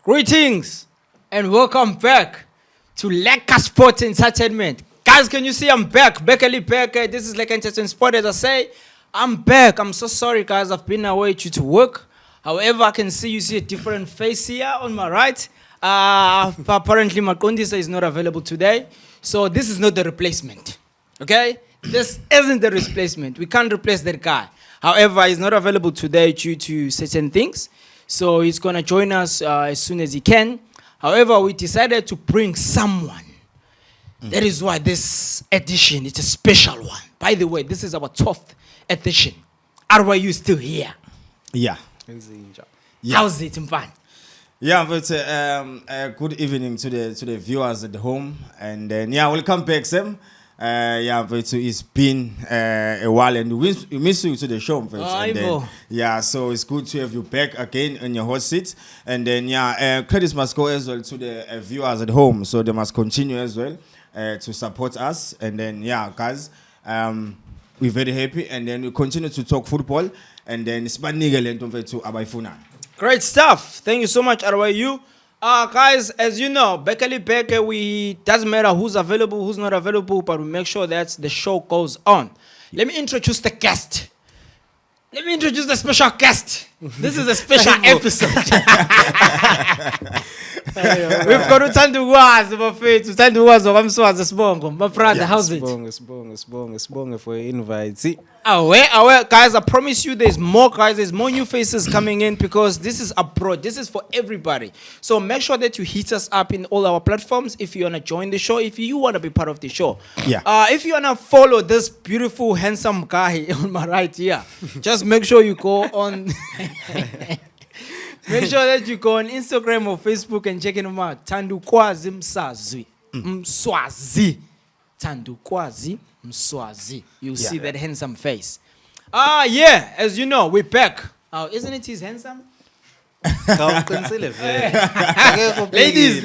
Greetings and welcome back to Lekker Sports Entertainment. Guys, can you see I'm back? Back. This is Lekker Entertainment Sport. As I say, I'm back. I'm so sorry, guys. I've been away due to work. However, I can see a different face here on my right. Apparently, Makondisa is not available today. So this is not the replacement. Okay? This isn't the replacement. We can't replace that guy. However, he's not available today due to certain things. So he's going to join us as soon as he can. However, we decided to bring someone. That is why this edition is a special one. By the way, this is our 12th edition. Are you still here? Yeah. How's it, Mpan? Yeah, but good evening to the viewers at home. And then, welcome back, Sam. But it's been a while and we miss you to the show. So it's good to have you back again in your hot seat. And then, credits must go as well to the viewers at home. So they must continue as well to support us. And then, guys, we're very happy. And then we continue to talk football. And then it's to Abaifuna. Great stuff. Thank you so much, RYU. Guys, as you know, we doesn't matter who's available, who's not available, but we make sure that the show goes on. Let me introduce the guest. Let me introduce the special guest. This is a special episode. We've got Uthandukwazi, bafethu. Uthandukwazi okwamswazi sibongo. My brother, how's it? Sibonge for your invite. Aware, guys, I promise you there's more guys, there's more new faces coming in because this is abroad. This is for everybody. So make sure that you hit us up in all our platforms if you want to join the show, if you want to be part of the show. Yeah. If you want to follow this beautiful, handsome guy on my right here, just make sure you go on... Make sure that you go on Instagram or Facebook and check him out. Thandukwazi Msazwi. Mswazi. Thandukwazi Mswazi. You'll see that handsome face. As you know, we're back. Isn't it his handsome? Ladies.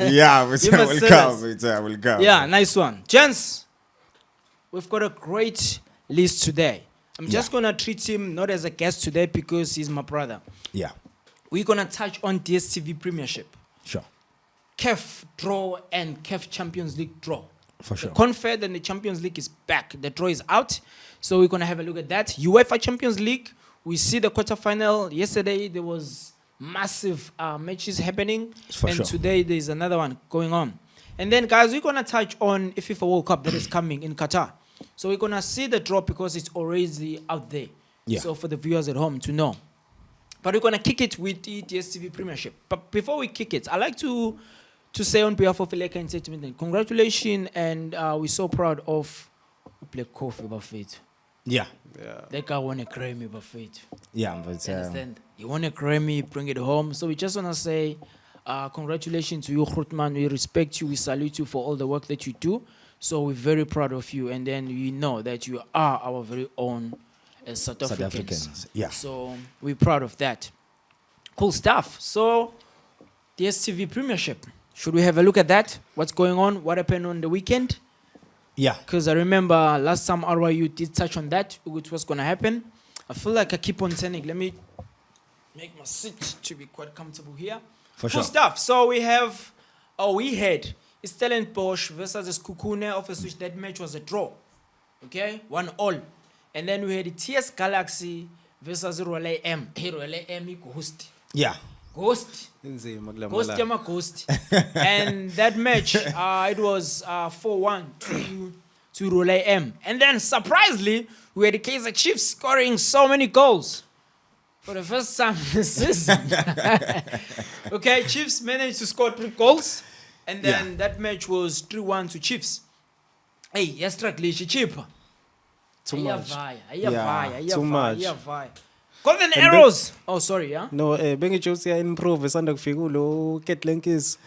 Yeah, we'll come. Yeah, nice one. Gents, we've got a great list today. I'm just going to treat him not as a guest today because he's my brother. Yeah. We're going to touch on DStv Premiership. Sure. CAF draw and CAF Champions League draw. For sure. The Confed and the Champions League is back. The draw is out. So we're going to have a look at that. UEFA Champions League, we see the quarterfinal. Yesterday there was massive matches happening. Today there's another one going on. And then, guys, we're going to touch on a FIFA World Cup that is coming in Qatar. So we're going to see the draw because it's already out there. Yeah. So for the viewers at home to know. But we're going to kick it with the DStv Premiership. But before we kick it, I'd like to say on behalf of Lekker Entertainment, congratulations, and we're so proud of Black Coffee Buffet. Yeah. That guy won a Grammy Buffet. Yeah, but understand? You won a Grammy, bring it home. So we just want to say congratulations to you, Grootman. We respect you, we salute you for all the work that you do. So we're very proud of you, and then we know that you are our very own South Africans. Yeah. So we're proud of that. Cool stuff. So DStv Premiership. Should we have a look at that? What's going on? What happened on the weekend? Yeah. Because I remember last time RYU did touch on that, which was going to happen. I feel like I keep on turning. Let me make my seat to be quite comfortable here. For cool sure. stuff. So we had Stellenbosch versus Kukune, of which that match was a draw. Okay? 1-1. And then we had the TS Galaxy versus Royal M. Royal M Ghost. Yeah. Ghost. Ghost. And that match, it was 4-1 to Royal M. And then, surprisingly, we had the Kaizer Chiefs scoring so many goals. For the first time this season. Okay, Chiefs managed to score 3 goals. And then that match was 3-1 to Chiefs. Hey, yesterday cheaper. Too much. Too much. Golden arrows. Oh, sorry, yeah. No, bengithi improve esanda kufika ulo Ketlenkis.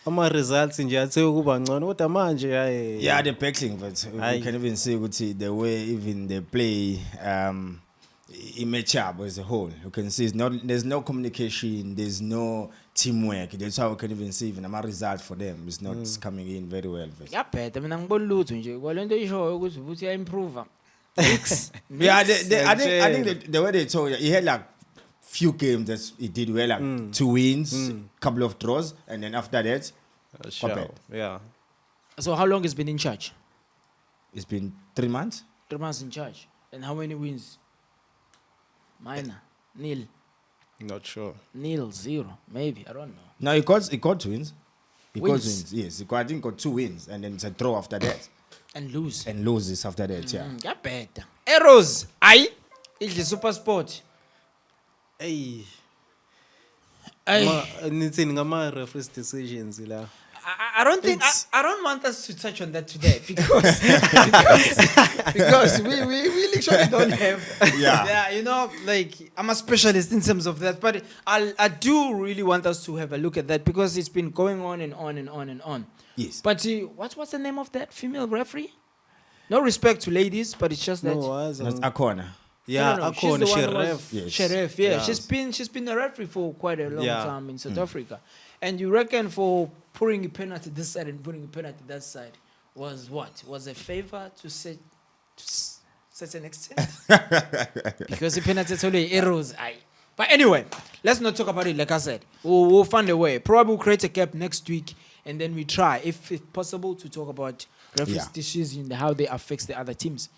Ama results nje athe ukuba ngcono kodwa manje hayi. Yeah, the backing, but you can even see the way even they play match up as a whole. You can see there's no communication, there's no teamwork. That's how we can even see even a result for them. It's not coming in very well. Yeah, but mina ngibona lutho nje kwalento isho ukuthi uthi improve. Yeah, I think the way they told you, he had like few games that he did well, like 2 wins, couple of draws, and then after that, Sure. Yeah. So how long has been in charge? it's been 3 months. 3 months in charge. And how many wins? Minor. Nil. Not sure. Nil. 0. Maybe. I don't know. No, he got 2 wins. He got Wins. wins, yes. I think got 2 wins, and then it's a draw after that, And lose. and loses after that, yeah. Get better. Arrows. Aye. It's the super sport. Hey. Aye. Nitsini ngama referees decisions la. I don't think I don't want us to touch on that today because because we literally don't have Yeah. you know, like I'm a specialist in terms of that, but I do really want us to have a look at that because it's been going on and on and on and on. Yes. But what's the name of that female referee? No respect to ladies, but it's just that No, That's a corner. yeah, no, she's akona the one who was- sheriff. Yes. Sheriff, yeah. Yeah. She's been a referee for quite a long Yeah. time in South Africa. And you reckon for putting a penalty this side and putting a penalty that side was what? Was a favor to such an extent? Because the penalty only arrows. But anyway, let's not talk about it. Like I said, we'll find a way. Probably we'll create a cap next week, and then we try, if it's possible, to talk about referees' Yeah. decisions and how they affect the other teams.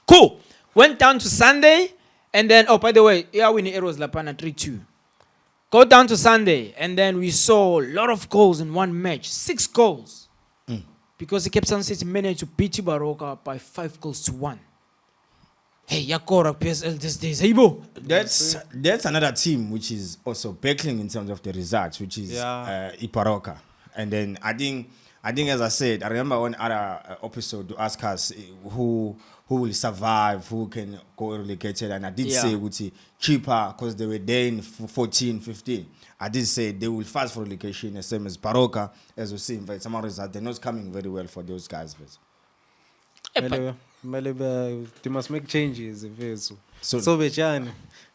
Cool. Went down to Sunday, and then, oh, by the way, yeah, winning arrows Lapana 3-2. Go down to Sunday, and then we saw a lot of goals in one match. 6 goals. Because the Cape Town City managed to beat Baroka by 5-1. Hey, Yakora PSL these days. Hey, bo. That's another team which is also battling in terms of the results, which is Iparoka. And then I think as I said, I remember one other episode to ask us who will survive, who can go relegated, and I did say Uti cheaper because they were there in 14, 15. I did say they will fight for relegation, the same as Baroka, as we see. But some result, they're not coming very well for those guys. They must make changes if So- so bejani.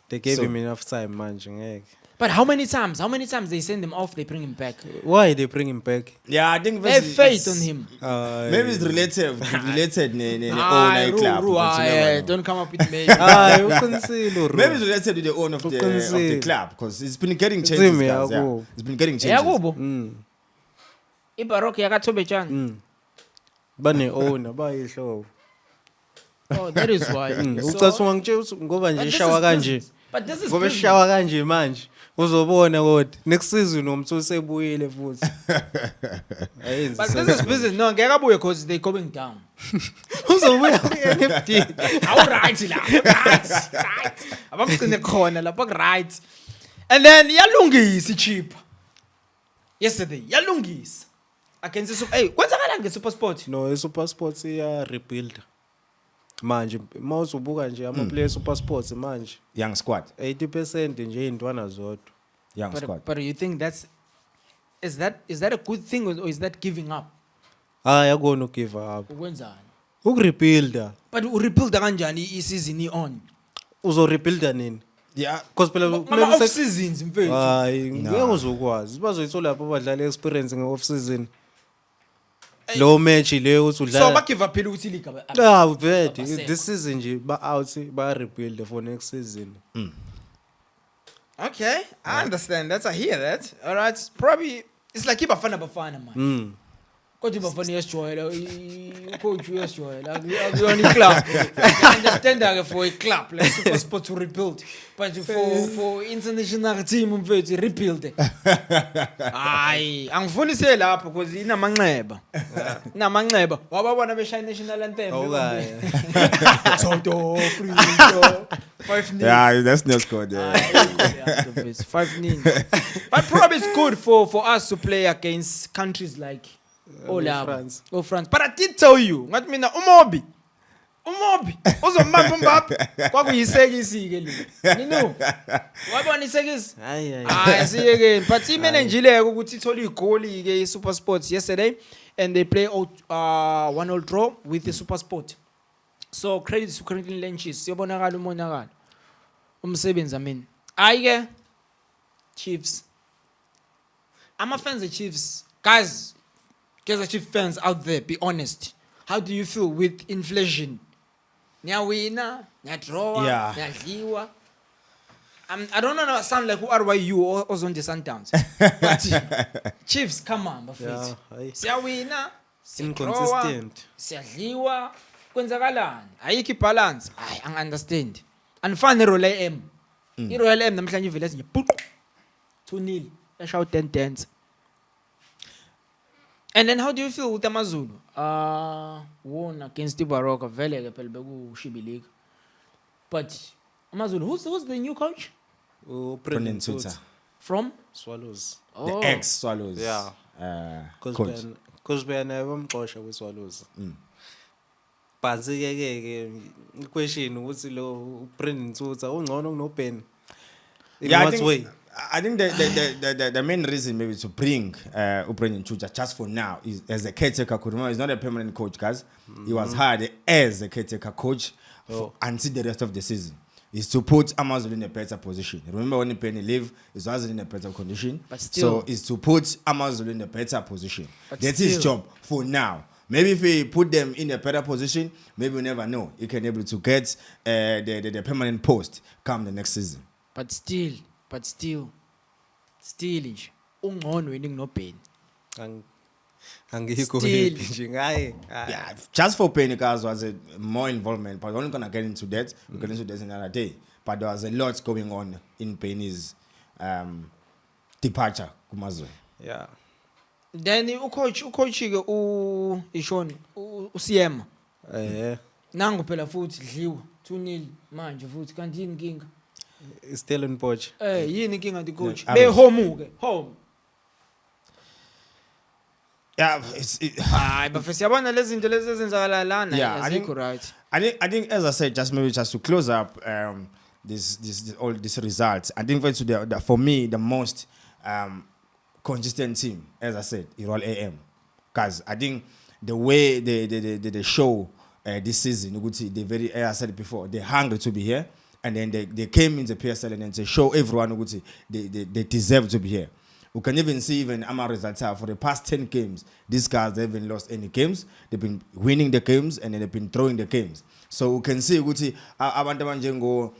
They gave So- him enough time, manje ngeke. But how many times? How many times they send him off, they bring him back? Why they bring him back? Yeah, I think They have faith on it's- him. Maybe it's related ne Aye, owner club. Ru, but you aye, never know. don't come up with maybe. Hayi uqinisile uru. Maybe it's related to the owner of the Uqinisile. club because it's been getting It's changes. him, Guys, yeah, yeah. go. It's been getting changes. Yakubo. Ibaroka yakatobechana. Bane owner bayihlobo. Oh, that is why. Ucathi ungangitshela ngoba nje But this shawa is kanje. business. But this is Ngoba business. shawa kanje manje. Uzobona kodwa next season umuntu usebuyile futhi. Ayenzi. But this is business. No, ngeke abuye because they going down. Uzobuya ku-NFT. Awu right la. Right. Abamgcine khona lapha right. And then yalungisa ichip. Yesterday yalungisa. Against super. Hey, kwenzakala ngeSuper Sport? No, iSuper Sports iya rebuild. Manje mawuzubuka nje ama players Super Sports manje Young squad. 80% nje intwana zodwa. Young squad. But you think is that a good thing or is that giving up? Hayi akona ugive up. Ukwenzani? Ukurebuilda. But urebuilda kanjani isizini on? Uzorebuilda nini? Yeah. Because phela Ngama off seasons mfethu. hayi ngeke uzokwazi. Bazoyithola lapha abadlali experience nge-off season. Lo match le uthi So udlala. ba give up ukuthi league aba. Ah, vet. Abasekho. This season nje ba out ba rebuild for next season. Okay, I understand that. I hear that. All right, probably it's like ibafana man. Kodwa ibafana yesijoyela coach yesijoyela akuyona club. I understand that for a club like Super Sport to rebuild, but for international team mfethu rebuild. Hayi, angifundise lapho because inamanxeba. Inamanxeba. Wababona beshaya national anthem. Okay. Toto, Frito, 5-0. Yeah, that's no squad. Yeah. 5-0. But probably it's good for us to play against countries like France. France. But I did tell you, ngathi mina umobi uzombamba Mbappe kwakuyisekisi ke le. You know. Wabona isekisi? Hayi. Siyeke. But imanagileke ukuthi ithola igoli ke iSuper Sports yesterday and they play 1-1 draw with the Super Sport. So credit to Franklin Lenchis. Siyabonakala umonakalo. Umsebenzi amen. Ayike Chiefs. I'm a fans of Chiefs. Guys, Chiefs fans out there, be honest. How do you feel with inflation? Nyawina, nyadraw, Yeah. nyadliwa. I don't know. Sound like who are you or on the Sundowns? But Chiefs, come on, bafethu. hayi. Siyawina, Inconsistent. siyadliwa, kwenzakalani? Ayikho ibalance. Hayi, angi-understand. Anifani Royal AM. I-Royal AM namhlanje ivele ezinye puq 2-0. Yashawa 10 10. And then how do you feel with Amazulu? Won against Ibaroka, vele ke phela bekushibilika. But Amazulu, who's the new coach? Brendan Tuta. Tuta. From? Swallows. Oh. The ex-Swallows. Yeah. Coach. Because bamxosha kwi-Swallows. But ke question ukuthi lo Brendan Tuta ungcono kunoBen. In Yeah, what way? I think the main reason maybe to bring Brendan Tuta just for now is as a caretaker coach. Remember, he's not a permanent coach, guys. He was hired as a caretaker coach until the rest of the season. Is to put Amazon in a better position. Remember when Penny leave, it was in a better condition. But still, so is to put Amazon in a better position. But That's still. his job for now. Maybe if we put them in a better position, maybe we never know. He can able to get the permanent post come the next season. but still nje ungcono yini kunoBen. Angikho Still. happy nje ngaye. Yeah, just for Penny, guys, was a more involvement. But we're not gonna get into that. We'll get into that another day. But there was a lot going on in Penny's departure. Kumazwe. Yeah. Then ucoach ke ishoni uSiyema. Nangu phela futhi dliwa 2-0 manje futhi kanti yini inkinga? Still in Poch. Yini inkinga the coach? Yeah, Be home ke, home. Yeah, Hayi bafesi yabona lezi zinto lezi ezenzakala lana Yeah, I azikho think- right. I think as I said, just to close up all these results. I think for me the most consistent team, as I said, is Royal AM, because I think the way they show this season, you could see as I said before, they're hungry to be here, and then they came in the PSL and then they show everyone who could see they deserve to be here. We can even see our results are for the past 10 games. These guys, they haven't lost any games. They've been winning the games and then they've been throwing the games. So we can see ukuthi abantu abanjengo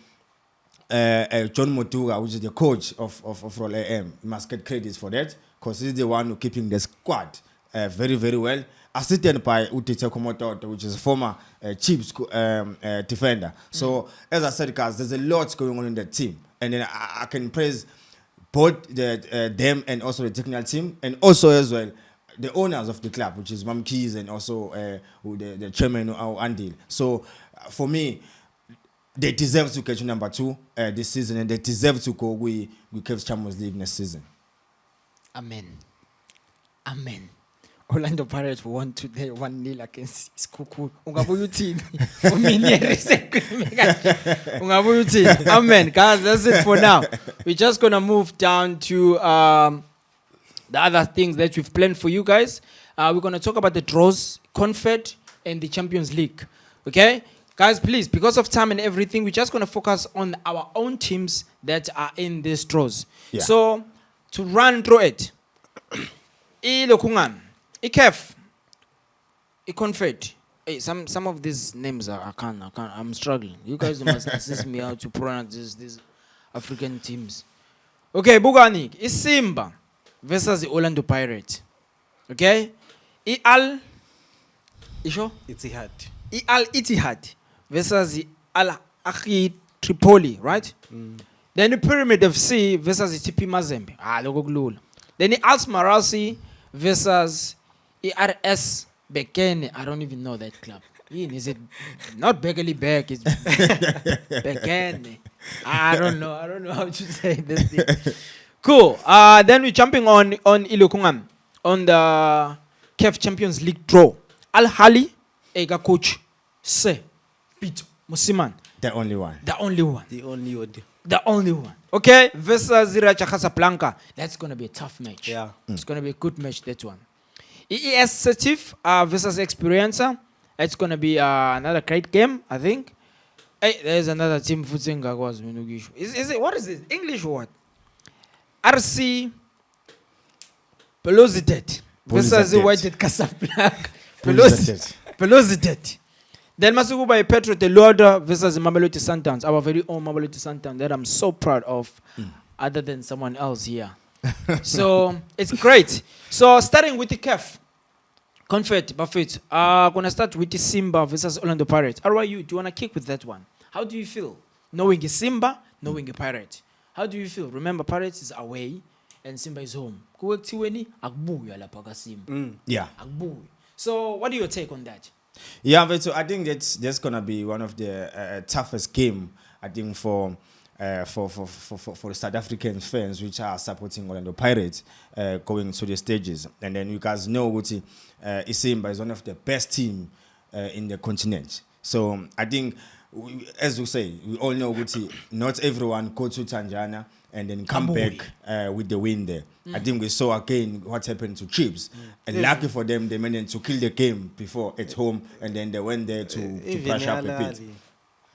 John Motuga, which is the coach of Royal AM. He must get credit for that because he's the one who keeping the squad very, very well. Assisted by Utete Komototo, which is a former Chiefs defender. So, as I said, guys, there's a lot going on in the team. And then I can praise both them and also the technical team, and also as well the owners of the club, which is Mam Keys and also the chairman Andil. So for me, they deserve to catch number 2 this season, and they deserve to go with Champions League next season. Amen. Orlando Pirates won today 1-0 against Skuku. Ungabuya uthini? For me ungabuya uthini? Amen. Guys, that's it for now. We're just going to move down to the other things that we've planned for you guys. We're going to talk about the draws, Confed, and the Champions League. Okay? Guys, please, because of time and everything, we're just going to focus on our own teams that are in these draws. Yeah. So, to run through it, Ilokungan, ICAF, IConfed. Hey, some of these names I can't. I'm struggling. You guys must assist me how to pronounce these African teams. Okay, Bugani, Isimba versus the Orlando Pirates. Okay, Al Ittihad. Ittihad versus the Al Ahly Tripoli, right? Then the Pyramid FC versus the TP Mazembe. Logo. Then the Al Marasi versus ERS Bekene. I don't even know that club. Is it not Bekele Beck? It's Bekene. I don't know how to say this thing. Cool. Then we're jumping on Ilokungan on the CAF Champions League draw. Al Ahly, Ega coach, Se, Pito, Musiman. The only one. The only one. The only one. Okay, versus Ziracha Casablanca. That's going to be a tough match. Yeah. It's going to be a good match, that one. EES Setif versus Experiencer. It's going to be another great game, I think. Hey, there's another team. Is it, what is it? English or what? RC Pelositet versus the Whited Casablanca. Pelositet. Then masukuba Petro de Luanda versus Mamelodi Sundowns, our very own Mamelodi Sundowns that I'm so proud of, other than someone else here. So it's great. So starting with the CAF, Confed, Buffett. Gonna start with the Simba versus Orlando Pirates. How are you? Do you wanna kick with that one? How do you feel knowing a Simba, knowing a Pirate? How do you feel? Remember, Pirates is away and Simba is home. Yeah. So what do you take on that? Yeah, but so I think that's gonna be one of the toughest game. I think for the South African fans which are supporting Orlando Pirates going to the stages, and then you guys know Guti Isimba is one of the best team in the continent. So I think, as you say, we all know Guti. Not everyone go to Tanzania and then come back with the win there. I think we saw again what happened to Chealse. And lucky for them, they managed to kill the game before at home, and then they went there to brush up a bit.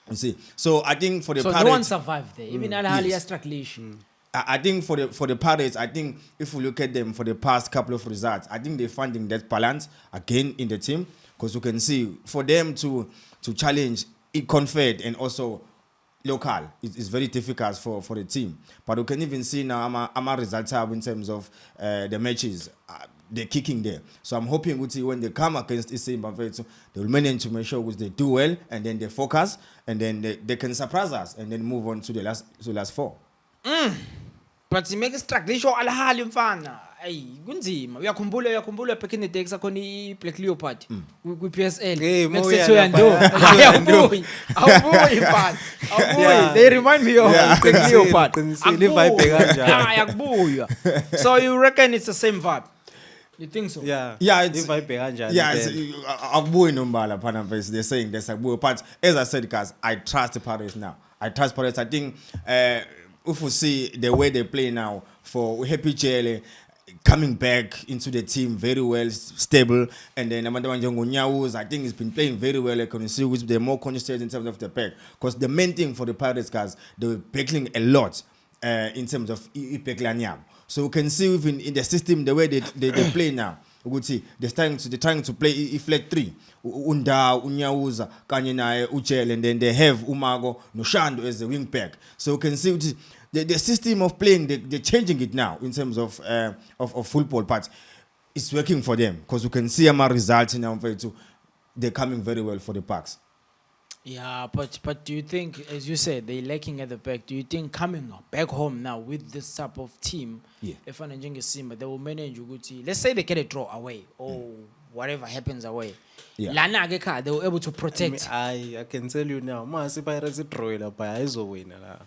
You see, so I think for the Pirates, no one survived there. Even Al Ahly has strugglation. I think for the Pirates, I think if we look at them for the past couple of results, I think they're finding that balance again in the team, because you can see for them to challenge Confed and also local, it's very difficult for the team. But you can even see now our results have in terms of the matches. They're kicking there. So I'm hoping when they come against Isimba, they will manage to make sure they do well, and then they focus, and then they can surprise us, and then move on to the last four. But make a struggle Al Ahly mfana. Ay, kunzima. Uyakhumbula back in the days akoni Black Leopard ku PSL. Hey, They remind me of Black Leopard. So you reckon it's the same vibe? You think so? Yeah. Yeah, it's they're saying there's a but as I said, guys, I trust the Pirates now. I trust Pirates. I think if we see the way they play now for Happy Chealse coming back into the team very well, stable, and then Amanda Nyawuz, I think he's been playing very well. I can see with the more consistent in terms of the pack, because the main thing for the Pirates, guys, they were battling a lot in terms of Ipekla. So you can see even in the system the way they play now. You could see they're trying to play flat 3. Unda, Unyauza, Kanyina, Uchel, and then they have Umago, Noshando as the wing back. So you can see the system of playing, they're changing it now in terms of football, but it's working for them, because you can see our results now. They're coming very well for the Parks. Yeah, but do you think, as you said, they're lacking at the back? Do you think coming back home now with this type of team, if Simba, they will manage? Let's say they get a draw away or whatever happens away. Lana Ageka, they were able to protect. I can tell you now, Masi Pirates draw by Iso winner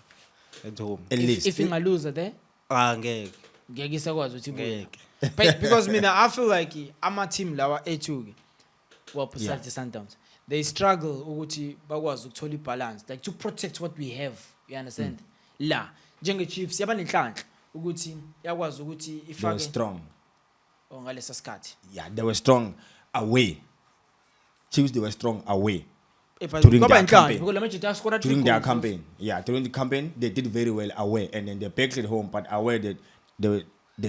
at home. At least if you lose there, Ngeke. because I feel like I'm a team lawa A2. Well, precisely Sundowns. They struggle ukuthi bakwazi ukuthola balance, like to protect what we have. You understand? La njenge Chiefs yaba nenhlanhla ukuthi yakwazi ukuthi ifake. They were strong. Ngalesa sikhathi. Yeah, they were strong away. Chiefs, they were strong away. During their campaign. Yeah, during the campaign, they did very well away, and then they backed at home, but away they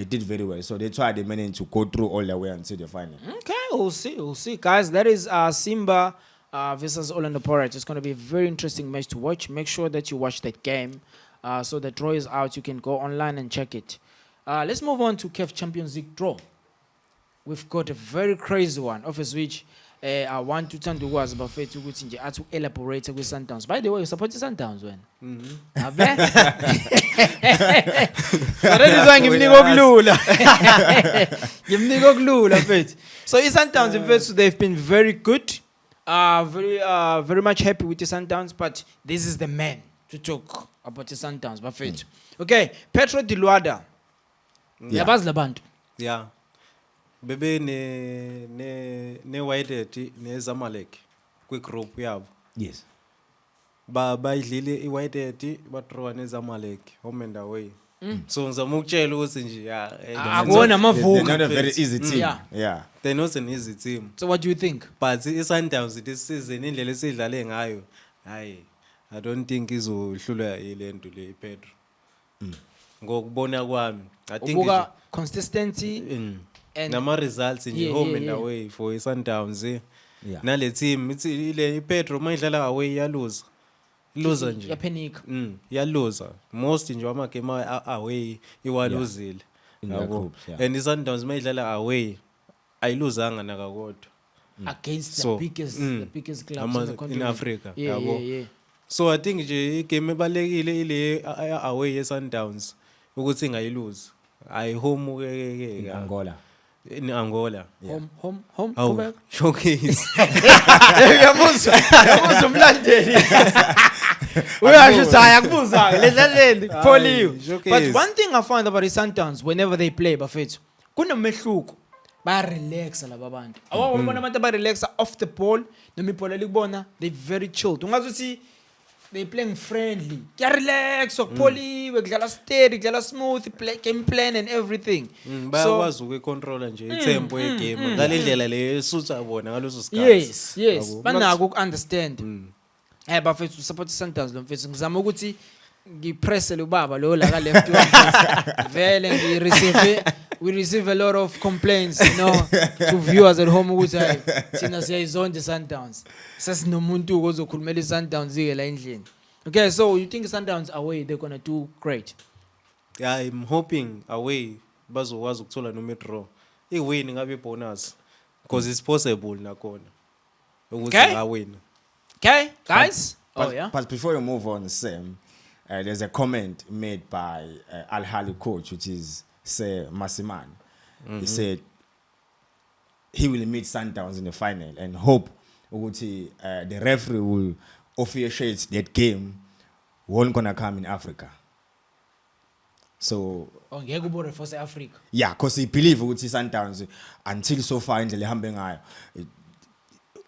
did very well. So they tried, they managed to go through all the way until the final. Okay, we'll see. Guys, that is Simba versus Orlando Pirates. It's going to be a very interesting match to watch. Make sure that you watch that game. So the draw is out. You can go online and check it. Let's move on to CAF Champions League draw. We've got a very crazy one, of which I want to turn to was Buffett to elaborate with Sundowns. By the way, you support the Sundowns when? So that is why So Sundowns, they've been very good. Very much happy with the Sundowns, but this is the man to talk about the Sundowns. Buffett. Okay, Petro de Luanda. Yeah. Bebe ne Whitehead ne Zamalek quick group yabo. Yes. Ba idlile iWhitehead bathrowa ne Zamalek home and away. So ngizama ukutshela ukuthi nje akona amavuka. They're not a very easy team. Yeah. They're not an easy team. So what do you think? But iSundowns this season indlela esidlale ngayo, hayi, I don't think izohlulwa ilento le Pedro. Ngokubona kwami, I think consistency and nama results in home and away for Sundowns. Yeah. nale team ithi ile Pedro mayidlala away iyaluza iluza nje Yapanic. iyaluza most nje ama game away iwaluzile In their yabo groups, yeah. and iSundowns mayidlala away ayiluzanga nakakodwa Against So, the biggest clubs ama- in the country. in Africa, Yeah, yabo. yeah. so I think nje igame ebalekile ile away yeSundowns ukuthi ingayiluzi ay home ke Angola. in Angola Home, Awu, go back. showcase Uyabuzwa umlandeli. Uyasho ukuthi ayakubuza ledlaleli pholiwe. showcase. But one thing I find about the Sundowns whenever they play bafethu kunomehluko. Bayarelaxa laba bantu. Awubona abantu abarelaxa off the ball noma ibhola likubona they very chilled. Ungazuthi they playing friendly. Kuyarelax okupholiwe kudlala steady kudlala smooth play game plan and everything. bayakwazi ukuyicontrola nje itempo yegame ngalendlela le esutha bona ngaloso sikhathi Yes, Yabo. banako uku-understand. Bafethu support Sundowns lo mfethu ngizama ukuthi ngipresse lo baba lo la ka left wing. Vele we receive a lot of complaints, to viewers at home ukuthi hayi thina siyayizonda Sundowns. Sesinomuntu ozokhulumela iSundowns ke la endlini. Okay, so you think Sundowns away they're going to do great? Yeah, I'm hoping away bazokwazi ukuthola noma draw iwin ngabe bonus because it's possible nakona ukuthi Okay. ngawina. Okay, guys? But, but before you move on, Sam, there's a comment made by Al Ahly coach, which is Sir Masiman. He said he will meet Sundowns in the final and hope ukuthi, the referee will officiate that game won't gonna come in Africa. So Ngeke ubore for South Africa. yeah, because he believe ukuthi Sundowns until so far indlela ihambe ngayo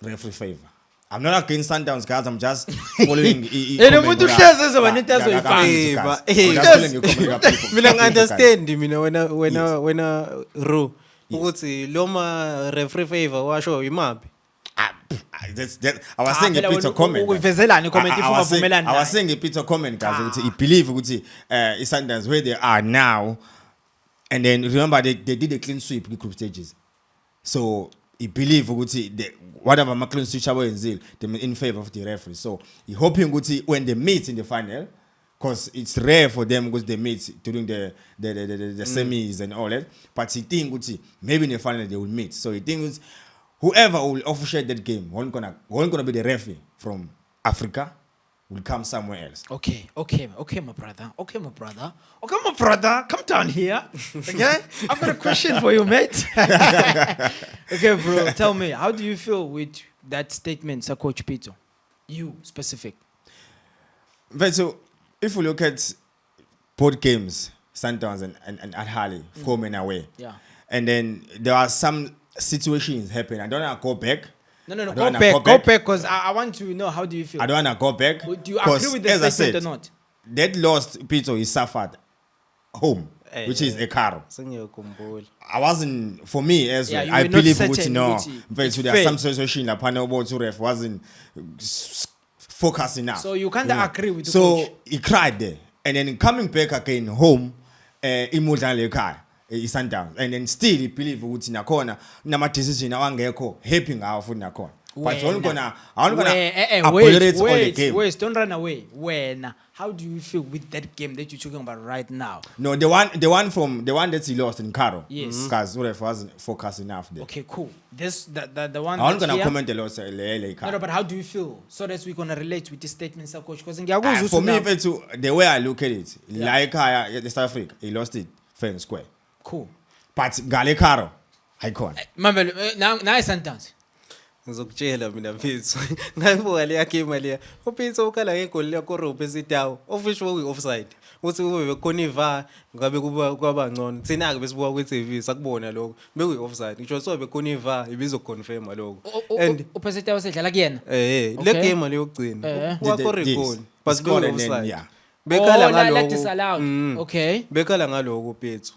referee favor. I'm not against Sundowns, guys. I'm just following. Umuntu uhlezi ezoba nento azoyifaka. Mina ngi-understand mina wena Ru ukuthi loma referee favor washo imapi. I was saying a Peter comment. Uvezelani comment if ungavumelani I was saying a Peter comment, guys. ukuthi he believe ukuthi Sundowns where they are now, and then remember they did a clean sweep in the group stages, so he believe ukuthi whatever clean sweep abo they in favor of the referee. So he hoping ukuthi when they meet in the final, because it's rare for them because they meet during the semis and all that, but he think ukuthi maybe in the final they will meet. So he thinks whoever will officiate that game won't gonna be the referee from Africa, will come somewhere else. Okay, my brother. Come down here. Okay? I've got a question for you, mate. Okay, bro. Tell me, how do you feel with that statement, Sir Coach Peter? You specific. But so if we look at both games, Sundowns and Al Ahly, home and away. Yeah. And then there are some situations happen. I don't want to go back. No. I don't Go wanna back, because I want to know how do you feel. I don't want to go back. Do you agree with the as I statement said, or not? That lost Peter is suffered home, which is a car. Sengiyakhumbula. I wasn't, for me as Yeah, well, you I were not believe certain ukuthi no. ukuthi But it's there are fair. some situation that panel board to ref wasn't focused enough. So you kind of agree with the So coach. he cried there, and then coming back again home, imudlala ekhaya iSundowns, and then still he believe ukuthi nakhona nama decision awangekho happy ngawo futhi nakhona. But I'm gonna apologize on the game. Wait, don't run away. When? How do you feel with that game that you're talking about right now? No, the one that he lost in Caro. Yes. Because ref wasn't focused enough there. Okay, cool. The one. I'm that's gonna here- comment a lot say LA No, but how do you feel? So that we're gonna relate with this statement, Sir Coach. Because for me, the way I look at it, like South Africa, he lost it fair and square. cool. But Gale Caro, icon. Mamelo, now it's sentence. Ngizokutshela mina mfethu ngayibuka le game leya uPeter ukhala ngegoli lakho Rope esitawu official we offside uthi kube bekhona iva ngabe kwaba ngcono thina ke besibuka ku TV sakubona lokho bekuyi offside ngisho so bekhona iva ibizo confirm lokho and Opposite wasedlala kuyena. le game le yokugcina wakho record but scored beku and then, offside yeah. bekhala Like ngalokho disallowed. Okay. bekhala ngalokho Peter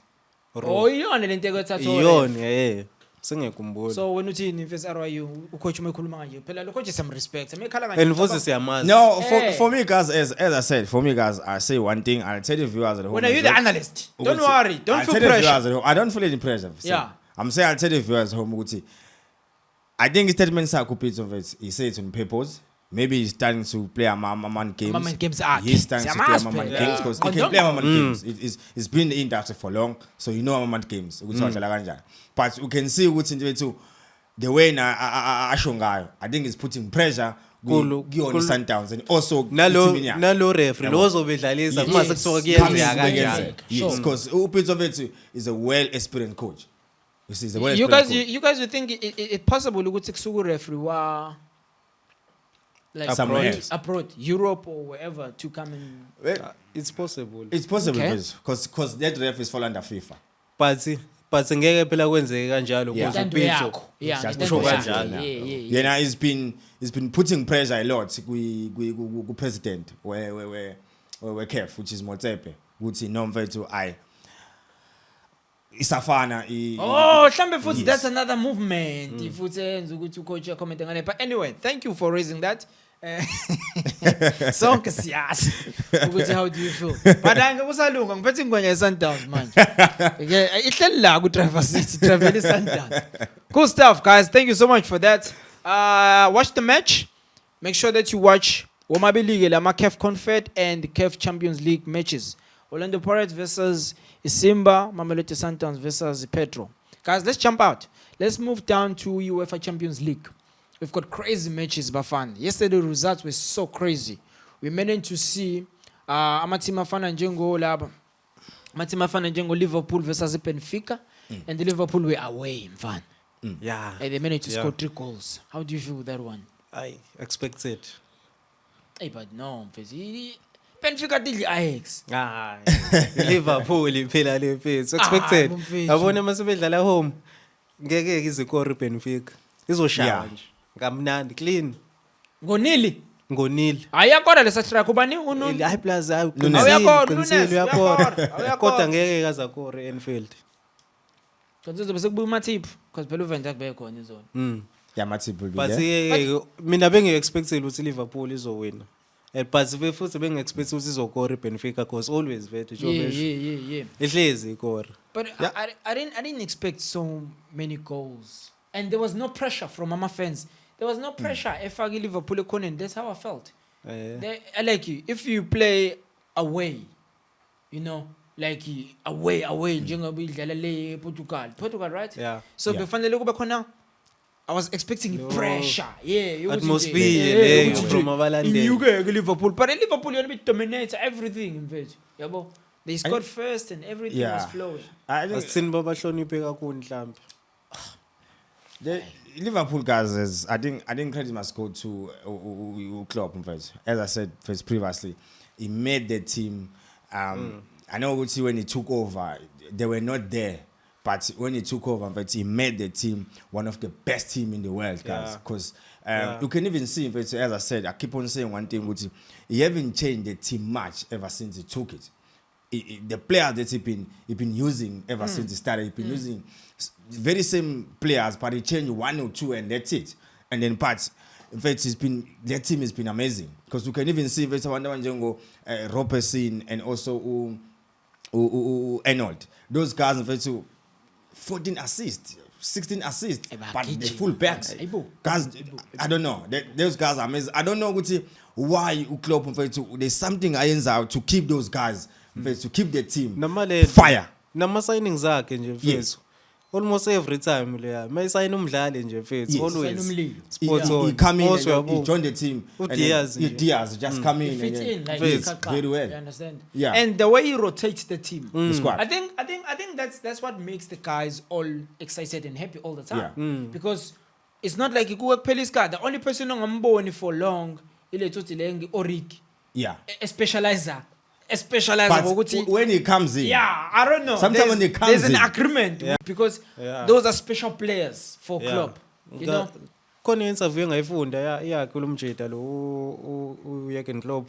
Oh, iyona lento ekuthatha. iyona sengiyakhumbula So when uthini mfethu RYU ucoach umekhuluma kanje phela lo coach is some respect. Amekhala kanje. and futhi siyamazi No, Hey. for me, guys, as I said, for me, guys, I say one thing. I'll tell the viewers at home. When are you the analyst? Don't Ukuthi, worry. Don't I'll feel tell the viewers pressure. at home- I don't feel any pressure. Yeah. I'm saying I'll tell the viewers at home. Ukuthi, I think his statements are copies of it. He said it on purpose. Maybe he's starting to play a man games. Ama-man games akhe. He's starting to play a man Siyamazi games phela. because he Yeah. can play a man games. It's been in the industry for long, so you know man games. But you can see what's in the the way Ashongayo. I think it's putting pressure. Kulu- On Sundowns and also nalo referee lo zobedlalisa uma sekusuka kuyenzeka kanjani. Yes, because Ep.12 is a well-experienced coach. You see, he's a You well-experienced guys would think it possible ukuthi kusuku referee wa like Somewhere else. abroad, Europe or wherever to come and coach. It's possible. It's possible Okay. because that ref is fall under FIFA. But ngeke phela kwenzeke kanjalo Yeah. kuze Intando upitso. yakho. Yeah, Just intando push yakho. it. Yeah. Now he's been putting pressure a lot with president where Kef, which is Motsepe, which is known to I. Isafana. Oh, mhlambe futhi Yes. that's another movement. If futhi enza ukuthi ucoach comment ngale. But anyway, thank you for raising that. Sonke siyazi ukuthi how do you feel? But ange kusalunga ngiphethe ingwenya Sundowns manje. Okay, ihleli la ku driver seat, travel Sundowns. Cool stuff, guys. Thank you so much for that. Watch the match. Make sure that you watch Womabili Lama CAF Confed and CAF Champions League matches. Orlando Pirates versus Simba, Mamelodi Sundowns versus Petro. Guys, let's jump out. Let's move down to UEFA Champions League. We've got crazy matches, Bafan. Yesterday, the results were so crazy. We managed to see Amatima Fana Njengo Lab, Amatima Fana Njengo Liverpool versus Benfica, and the Liverpool were away, Mfan. Yeah. And they managed to Yeah. score 3 goals. How do you feel with that one? I expected. Hey, but no, mfethu. Benfica did Ajax. Liverpool phela le mfethu. Expected. mfethu. Yabona mase bedlala home. Ngeke izikore Benfica. Izoshaya Yeah. nje. Ngamnandi clean. Ngonili. Ngonile. Ayakora lesa strike ubani ununi. Hayi plus hayi Nunes. uyakora. Kodwa ngeke kazakore Enfield. Konke zobe sekubuya uMatip because phela uVenda kube khona izona. Yeah, Matip will be But there. mina bengi expected ukuthi Liverpool izowina. But futhi bengi expect ukuthi izokore Benfica because always vethu Yeah. ihlezi ikore. But I didn't expect so many goals. And there was no pressure from Mama fans. There was no pressure. Efaki Liverpool ekhoneni. That's how I felt. I like you. If you play away, you know, like away, njengoba idlala le Portugal, right? Yeah. So Yeah. befanele kube khona. I was expecting pressure. Yeah, you Atmosphere from abalandeli. You Liverpool, but Liverpool you be dominate everything in fact. Yabo. They scored first and everything was flowing. I think Asithini babahloniphe kakhulu mhlambi. the Liverpool guys I think credit must go to Klopp in fact. As I said first previously, he made the team. I know when he took over, they were not there. But when he took over, in fact, he made the team one of the best team in the world, guys. Yeah. Because you can even see, in fact, as I said, I keep on saying one thing, which he haven't changed the team much ever since he took it. The players that he been using ever since he started, he been using very same players, but he changed 1 or 2 and that's it. And then parts, in fact, their team has been amazing. Because you can even see Robertson and also Arnold. Those guys, in fact, 14 assists, 16 assists, but the full backs. Guys, I don't know. Those guys are amazing. I don't know why Klopp, there's something irons out to keep those guys, to keep the team fire. Nama signings zakhe nje Yes. mfethu. Almost every time leya. Mayisayina umdlali nje mfethu. Yes. Always. He come in Also and he joined the team. And Diaz then Diaz just come in. He fits and in like fits Kaka. very well. You understand? Yeah. And the way he rotates the team. The squad. I think that's what makes the guys all excited and happy all the time. Because it's not like the only person on for long ile tuthi le Origi. Yeah. A specializer. But when he comes in, Yeah, I don't know. Sometimes when he comes there's an in- agreement because Yeah. those are special players for club. You know? Khona interview engayifunda yakhe kulomjeda lo uYegen Klopp.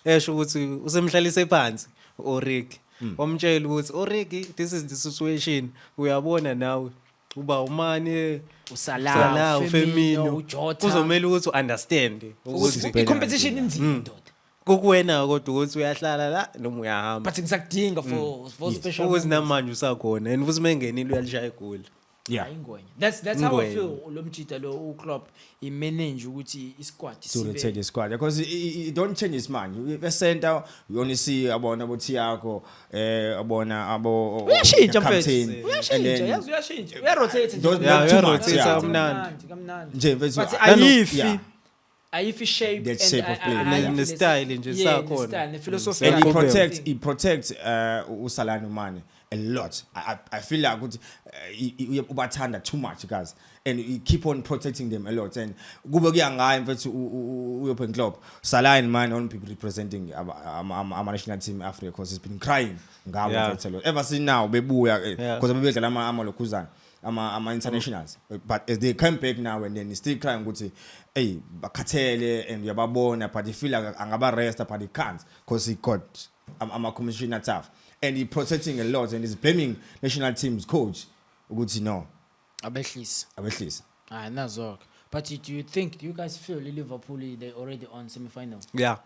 Esho ukuthi usemhlalise phansi Origi. Wamtshela ukuthi Origi, this is the situation. Uyabona nawe uba umane Salah, Firmino Jota. kuzomela ukuthi understand Ukuthi i-competition inzima ndoda. kukuwena kodwa ukuthi uyahlala la noma uyahamba But ngisakudinga for special ukuthi moments. namanje usakhona and futhi mengenile uyalishaya igoli. Yeah. Ingwenya. That's how I Ingwenya. feel lo mjita lo Klopp I manage ukuthi isquad To rotate the squad because he don't change his mind. The center, we only see abona Thiago, abona abo uyashintsha captain, mfethu and uyashintsha then yazi uyashintsha uyarotate Those- nje Yeah, too much, kamnandi, yeah. kamnandi. nje mfethu, But yeah. ayifi shape That shape of play. Ne style nje yeah, sakhona. the style, the philosophy. And Sakho he protects uSalani Mane a lot. I feel like ubathanda too much guys, and he keep on protecting them a lot. And kube kuyangaye mfethu uyopen club Salani Mane on people representing our national team Africa because he's been crying ngawo Yeah. mfethu a lot. Ever since now bebuya Yeah. because bebedlala amalokhuzana ama internationals, but as they come back now and then he's still crying ukuthi hey bakhathele and uyababona, but he feel like angaba rest but he can't because he got ama commissioner tough, and he protecting a lot and he's blaming national team's coach ukuthi no abehlisa abehlisa. nazok. But do you guys feel Liverpool they already on semi-final? Yeah.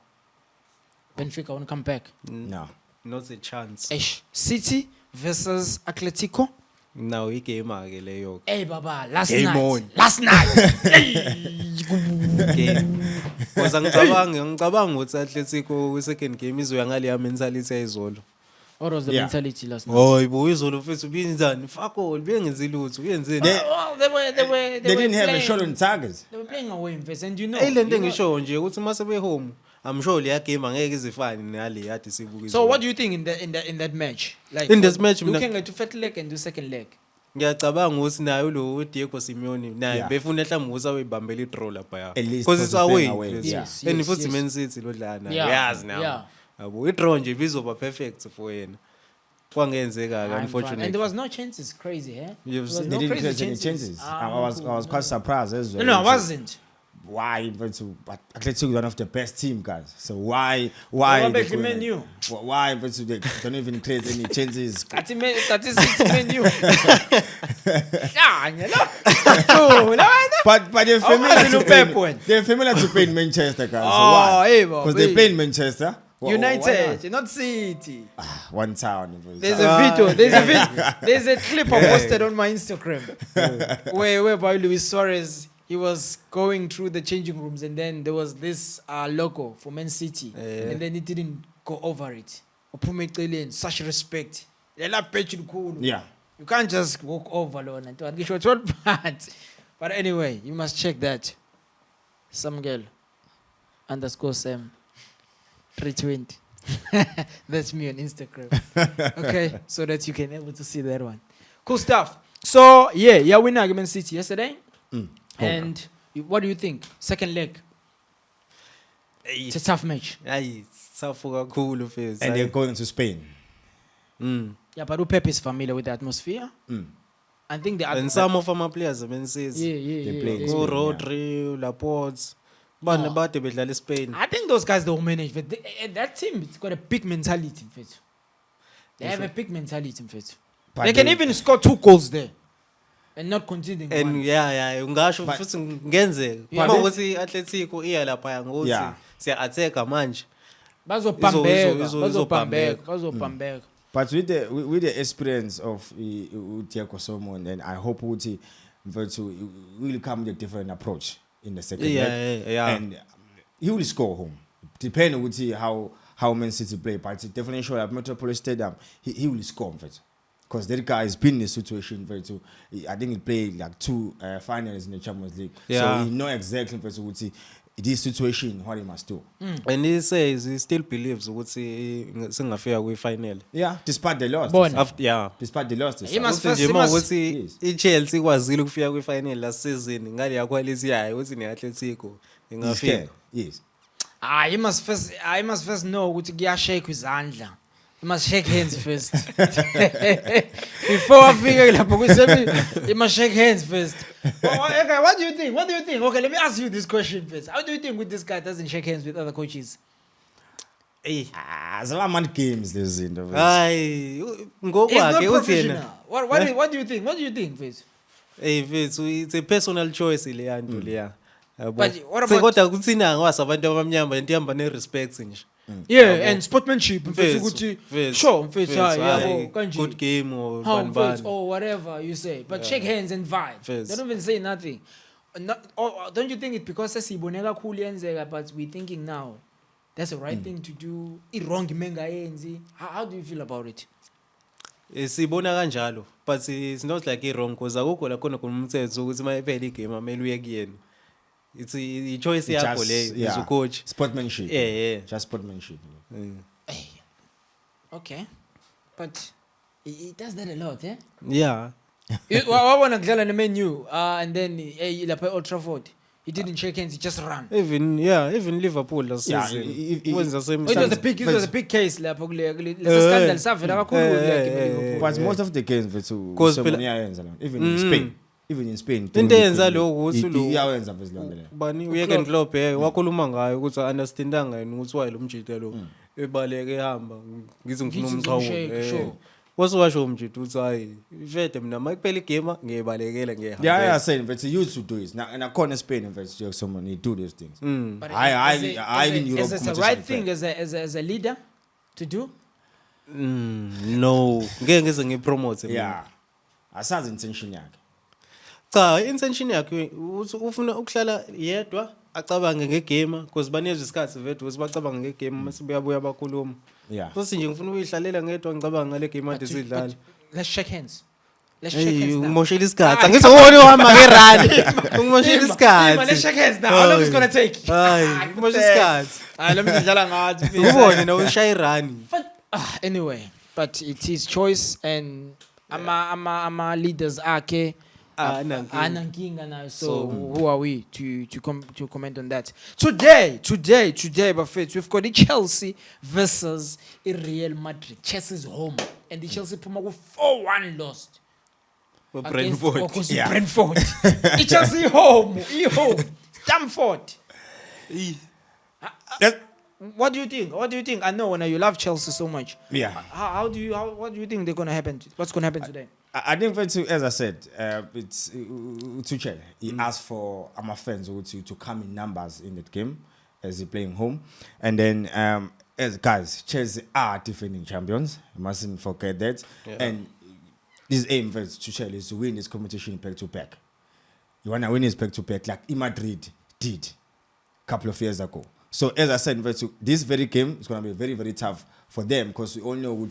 Benfica won't come back. No, Not a chance. City versus Atletico. Now igame ake leyo. Hey baba, last Game night. on. Last night. Game. Because ngicabanga ukuthi Atletico second game izoya ngale mentality ayizolo. What was the Yeah. mentality last night? Hoy bo izolo mfethu ubinzani? Fuck all, bengenzi lutho, uyenzeni? Well, they were they didn't have a playing- shot on targets. They were playing away in face, and Eyilento engisho nje ukuthi mase be home, I'm sure leya game angeke izifane nale yathi sibuka. So what do you think in that match? Like In this match, looking at the first leg and the second leg. ngiyacabanga ukuthi nayo lo Diego Simeone naye Yeah. befuna mhlawumbe ukuthi awebambela i-draw lapha ya. At least Because it's because away. it's away, Yes. yes, And yes, futhi yes. Man City lo dlana. Yeah, Uyazi now. yeah. Yabo i-draw nje bizoba perfect for yena. Kwangenzeka And there unfortunately. was no chances. Crazy, eh? You've There was seen- They no didn't crazy create any chances. Ah, I was cool. quite surprised as well. No, I wasn't. Why but Atletico is one of the best team guys, so why Well, they but couldn't- Man U. why but they don't even create any chances. That is menu. Yeah, you know. But they're How much familiar you to pay play, point? they're familiar to play in Manchester guys. So Oh, why? hey, bro, Because they hey. play in Manchester. Why United, not City. not? One town. There's a video. There's a clip I posted on my Instagram where by Luis Suarez he was going through the changing rooms and then there was this logo for Man City and then he didn't go over it. Uphume such respect. Yeah. You can't just walk over alone and get your part. But anyway, you must check that. Some girl _Sam 320. That's me on Instagram. Okay, so that you can able to see that one. Cool stuff. So yeah, we win Man City yesterday. And what do you think? Second leg. It's a tough match. Hayi, safu kakhulu mfethu. And they're going to Spain. Yeah, but Pep is familiar with the atmosphere. I think the And some of our players Man City. yeah. They play in Go Spain, Rodri, Laporte. Bana bade bedlala eSpain. I think those guys don't manage, but that team it's got a big mentality, in fact. They have a big mentality, in fact. But They can even score 2 goals there and not conceding And one. yeah, ungasho futhi ngenzeka. Yeah. Uma ukuthi Atletico iya lapha ngokuthi Yeah. siya attack manje. Bazopambeka. But with the experience of Diego Simeone, and I hope he will come with a different approach in the second leg. Yeah. And he will score home. Depending on how Man City play, but it's definitely sure at Metropolis Stadium he will score. Because that guy has been in this situation. I think he played like 2 finals in the Champions League, Yeah. so he knows exactly this situation what he must do. And he says he still believes ukuthi singafika kwi final. Yeah, despite the loss. Bona. Yeah. Despite the loss. He must Futhi first- nje he uma must- ukuthi Yes. iChelsea kwazile ukufika kwi final last season ngale yakwalisi yayo ukuthi neAtletico He's ingafika. scared. Yes. He must first know ukuthi kuyashake izandla. He must shake hands first. Before afike lapho kwisemi, he must shake hands first. Okay, what do you think? Okay, let me ask you this question first. How do you think with this guy doesn't shake hands with other coaches? Hey. Zalaman games this in the Hayi, He's not ngokwakhe uthi professional. yena. What do you think? What do you think first? Hey mfethu, it's a personal choice leya nto leya. Yabo. But what about- Kodwa kuthina ngwasabantu abamnyama into ihamba ne respect nje. Yeah, and sportsmanship. Mfethu, Sure, mfethu, Mfethu, yabo, kanje. good game or How ban. or whatever you say, but shake hands and vibe. Fez. They don't even say nothing. Don't you think it's because sesiboneka khulu yenzeka, but we thinking now that's the right thing to do? Wrong menga. How do you feel about it? Sibona kanjalo, but it's not like wrong because akukho la khona kumthetho ukuthi mayiphela igame amele uye kuyena. It's a choice yakho le as a coach. Sportsmanship. Yeah. Just sportsmanship. Hey. Okay, but he does that a lot, eh? Yeah. Wabona kudlala ne-menu and then lapha Old Trafford he didn't shake hands, he just ran. Even Liverpool last season. It was a big case lapho kule scandal savela kakhulu. But most of the games even in Spain into yenza lokho uthi iyawenza bezilonde le. Bani uyeken Klopp wakhuluma ngayo ukuthi understandanga yini ukuthi why lo mjito lo ebaleke ehamba ngize ngifuna umchawo. Washo umjito uthi hayi vete mina mayiphela igame ngiyebalekela ngiyehamba. Yeah, saying but you used to do it. Now corner Spain invest someone he do these things. I in Europe. Is it the right thing as a leader to do? No, ngeke ngize ngipromote. Yeah. Asazi intention yakhe. Cha, intention yakhe ufuna ukuhlala yedwa acabange ngegame because banezwe isikhathi vethu ukuthi bacabange ngegame mase buyabuya bakhuluma. Yeah. Futhi nje ngifuna uyihlalela ngedwa ngicabanga ngale game ade sidlala. Let's shake hands. Let's shake hands now. Ungoshela isikhathi. Angizobona uhamba ngerun. Ungoshela isikhathi. Let's shake hands now. How long is going to take? Hayi, ungoshela isikhathi. Let me dlala ngathi. Ubone na ushaya irun. Anyway, but it's his choice and ama leaders akhe anankinga nayo. So who are we to comment on that? Today, Buffett, we've got the Chelsea versus Real Madrid. Chelsea's home, and the Chelsea Puma go 4-1 lost. Brentford. Brentford. The Chelsea home, Stamford. What do you think? I know when you love Chelsea so much. Yeah. What do you think they're gonna happen? What's gonna happen today? I think as I said, it's Tuchel. He asked for our fans to come in numbers in that game as he playing home, and then as guys, Chelsea are defending champions. You mustn't forget that. Yeah. And his aim for Tuchel is to win this competition back to back. You wanna win this back to back like Madrid did a couple of years ago. So as I said, this very game is going to be very, very tough for them because we all know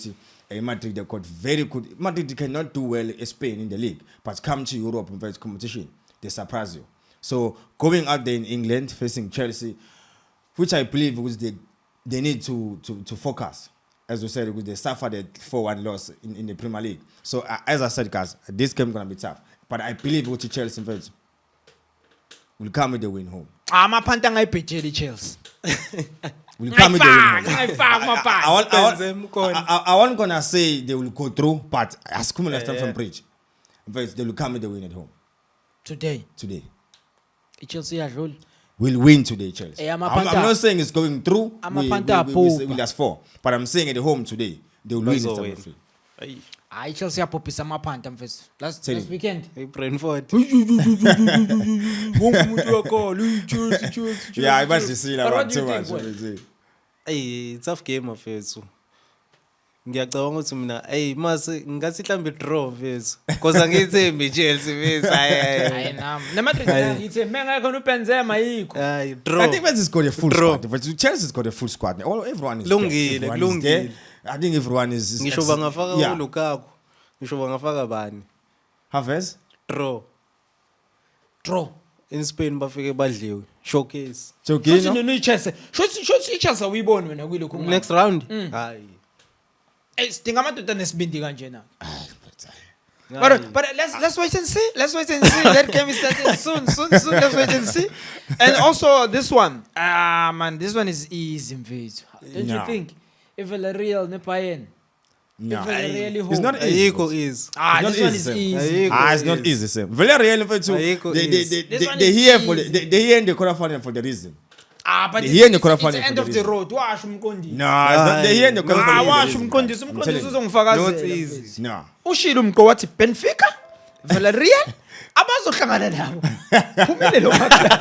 Madrid they've got very good. Madrid cannot do well in Spain in the league, but come to Europe in first competition, they surprise you. So going out there in England facing Chelsea, which I believe was they need to focus. As we said, because they suffered a 4-1 loss in the Premier League. So as I said, guys, this game is going to be tough. But I believe with Chelsea first will come with the win home. I'm a panta ngaibhejeli Chealse. Will come with the win home. I wasn't gonna say they will go through, but as last time from Bridge, they will come with the win at home. Today. Chelsea will win today, Chelsea. I'm not saying it's going through. We last 4, but I'm saying at home today they will win it. Chelsea apopisa amapanta mfethu. Last weekend. Brentford. Yeah, I must see that too much. Tough game mfethu. Ngiyacabanga ukuthi mina mase ngathi mhlambe draw mfethu. Because angithembi Chelsea mfethu. Hayi nami. Madrid ngithi mengekho uBenzema yikho. Draw. I think Man's got a full squad. But Chelsea's got a full squad. Everyone is Lungile. I think everyone is. Ngisho bangafaka uLukaku. Ngisho bangafaka bani? Havertz? Draw. In Spain bafike badliwe. Showcase. Shothi Chelsea. Shothi Chelsea uyibona wena kulokho. Next round? Hayi. Sidinga amadoda nesibindi kanje na. But let's wait and see. That game is starting soon. Let's wait and see. And also this one. Man, this one is easy mfethu. Don't you think? If Villarreal ne Bayern. No. It's not easy. This one is easy. It's not easy, Sam. Villarreal they here in the quarterfinal for the reason. But it's the end of the road. Wash umqondisi. No, it's not. They here in the quarterfinal. Wash umqondisi uzongifakazela. Not easy. No. Ushilo umqo wathi Benfica, Villarreal abazohlangana nabo phumile lo maclub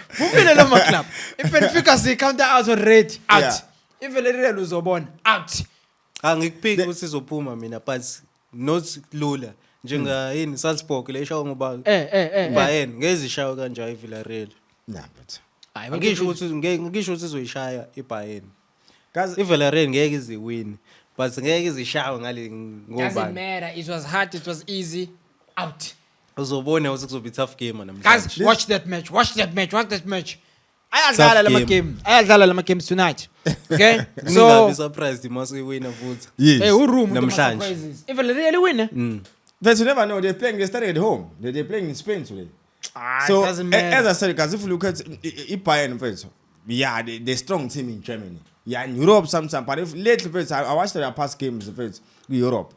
phumile lo maclub if Benfica si counter out already out Yeah. if Villarreal uzobona out Angikuphiki ukuthi sizophuma mina but not lula. Njenga yini Salzburg le ishawa ngoba Bayern ngeke ishawe kanjalo iVillarreal. Nah, but Angisho ukuthi ngisho ukuthi izoyishaya iBayern. guys, iVillarreal ngeke iziwin but ngeke izishawe ngale doesn't ngobani. matter it was hard it was easy out Uzobona ukuthi kuzoba tough game namhlanje. guys watch that match ayadlala lama games tonight okay So so surprised must win futhi. yes. hey uroom Namhlanje. surprises if Villarreal win But you never know. They're playing. They're starting at home. They're playing in Spain today. So it doesn't matter. as I said, guys, if you look at Bayern, first, yeah, they're strong team in Germany. Yeah, in Europe sometimes. But if lately, first, I watched their past games first with Europe.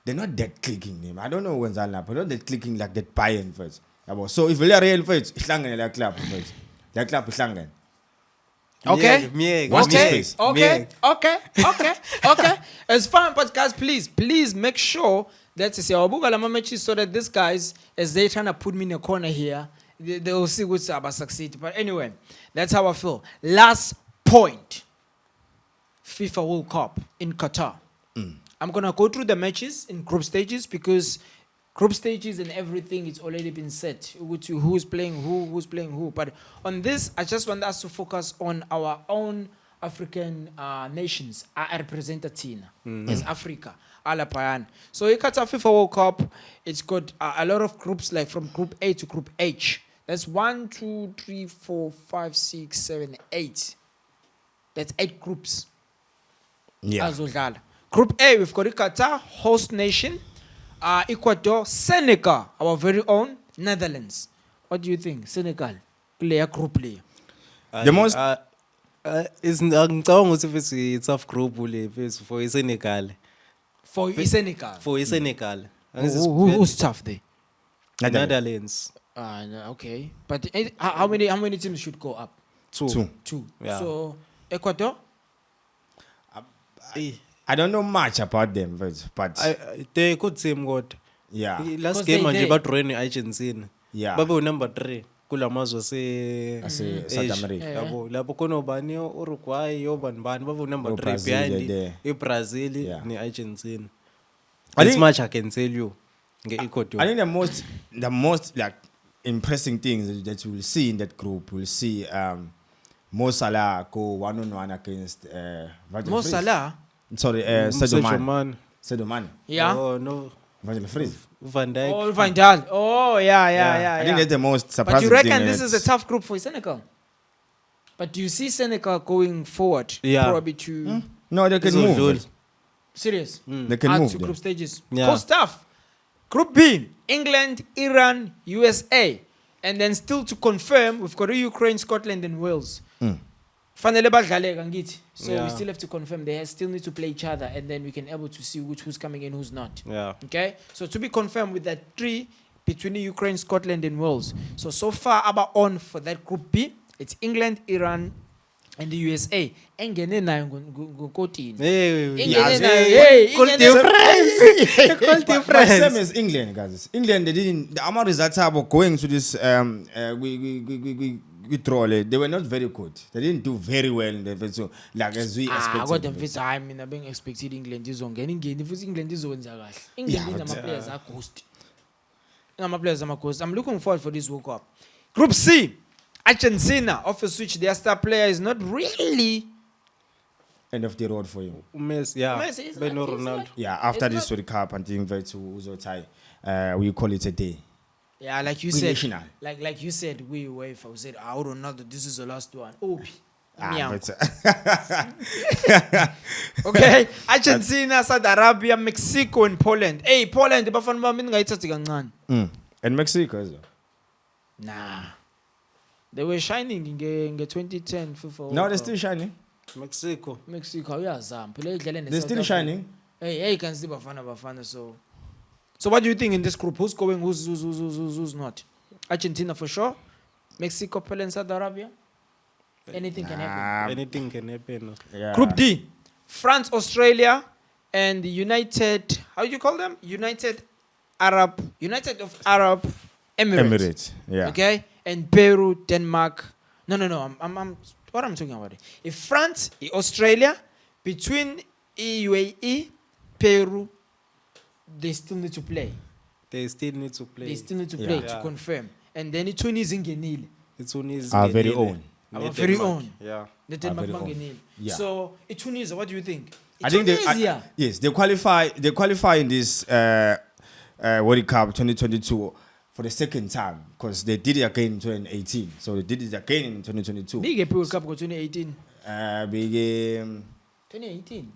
They're not that clicking name. I don't know when's that happen. Not that clicking like that Bayern first. So if Villarreal first, Schlangen like club first. That club is Schlangen. Okay. Watch this Okay. space. Okay. It's fine, but guys, please make sure that siyawabuka lama matches so that these guys, as they trying to put me in a corner here, they will see what's about succeed. But anyway, that's how I feel. Last point: FIFA World Cup in Qatar. I'm gonna go through the matches in group stages because group stages and everything it's already been set. Who's playing who's playing who. But on this, I just want us to focus on our own African nations are represented as Africa. Alapayan. So you got a FIFA World Cup. It's got a lot of groups, like from Group A to Group H. That's 1, 2, 3, 4, 5, 6, 7, 8. That's 8 groups. Yeah. Azodlala. Group A, we've got Qatar, host nation, Ecuador, Senegal, our very own Netherlands. What do you think? Senegal, player group player. The most- ngicabanga ukuthi futhi tough group le futhi for Senegal. For Senegal. For Senegal. Who's tough there? Netherlands. No, okay. But how many teams should go up? Two. Two. Yeah. So Ecuador? I don't know much about them, but They good team god. yeah. Last 'Cause game they- manje badrawini Argentina. Yeah. Babe number 3 kulamazwe se South America. Yeah. Yabo lapho khona ubani Uruguay yobani bani babe number 3 Brazil, behind there. iBrazil Yeah. ne Argentina. I This think- much I can tell you. Ecuador. I think the most like impressing things that you will see in that group, we'll see Mo Salah go 1-on-1 against Virgil Mo Fries. Salah? Sorry, Sergio Sadio Mane. Man. Sadio Mane. Yeah. Oh no. Virgil Fries. Van Dijk. Oh, Van Dijk. Oh, yeah. I think that's the most But surprising you thing. reckon this is a tough group for Senegal? But do you see Senegal going forward? Yeah. Probably to... No, they can This will move. do. Serious? They can Add move. to them. group stages. Yeah. Cool stuff. Group B, England, Iran, USA. And then still to confirm, we've got Ukraine, Scotland, and Wales. Fanele badlale kangithi. So we Yeah. still have to confirm. They still need to play each other, and then we can able to see who's coming in, who's not. Yeah. Okay? So to be confirmed with that 3 between Ukraine, Scotland, and Wales. So far, about on for that Group B, it's England, Iran, and the USA. Engene nayo ngokotini. Hey, Engene yeah, nayo. hey, Hey, goal Engene- difference. Goal But difference. same as England, guys. England, they didn't. The amount results about going to this we draw. They were not very good. They didn't do very well in the first, so like as we expected. Kodwa mfethu hayi mina bengi expected England izongena ingeni futhi England izokwenza kahle. England Yeah, inama but, players are ghost. Inama players are ghost. I'm looking forward for this World Cup. Group C, Argentina, off a switch, their star player is not really End of the road for you. Messi, yeah. Messi is Beno not- he's Ronaldo. not- Yeah, after It's this World Cup, I think very to Uzotai, we call it a day. Yeah, like you We said, national. like you said, we UEFA. We said, I don't know that this is the last one. Opi. But, Okay, Argentina, Saudi Arabia, Mexico, and Poland. Hey, Poland, bafana bami ngayithathi kancane. and Mexico as well. Nah. They were shining in 2010 FIFA. World No, they're Cup. still shining. Mexico. Mexico uyazama phela idlala ne They're South still Africa. shining. Hey can see bafana so what do you think in this group? Who's going, who's not? Argentina for sure, Mexico, Poland, Saudi Arabia. Anything can happen. Anything can happen. Yeah. Group D, France, Australia, and the United, how do you call them? United United of Arab Emirates. Emirates. Yeah. Okay, and Peru, Denmark. No. I'm what I'm talking about. If France, Australia, between UAE, Peru, they still need to play. They still need to play. They still need to play to Yeah. confirm. And then it's Tunisia ingenile. It's on his Our very own. Our very own. Yeah. The Denmark very own. mangenile. Yeah. So Tunisia, what do you think? I think Tunisia. yes, they qualify. They qualify in this World Cup 2022 for the second time because they did it again in 2018. So they did it again in 2022. Big World Cup 2018. Big 2018.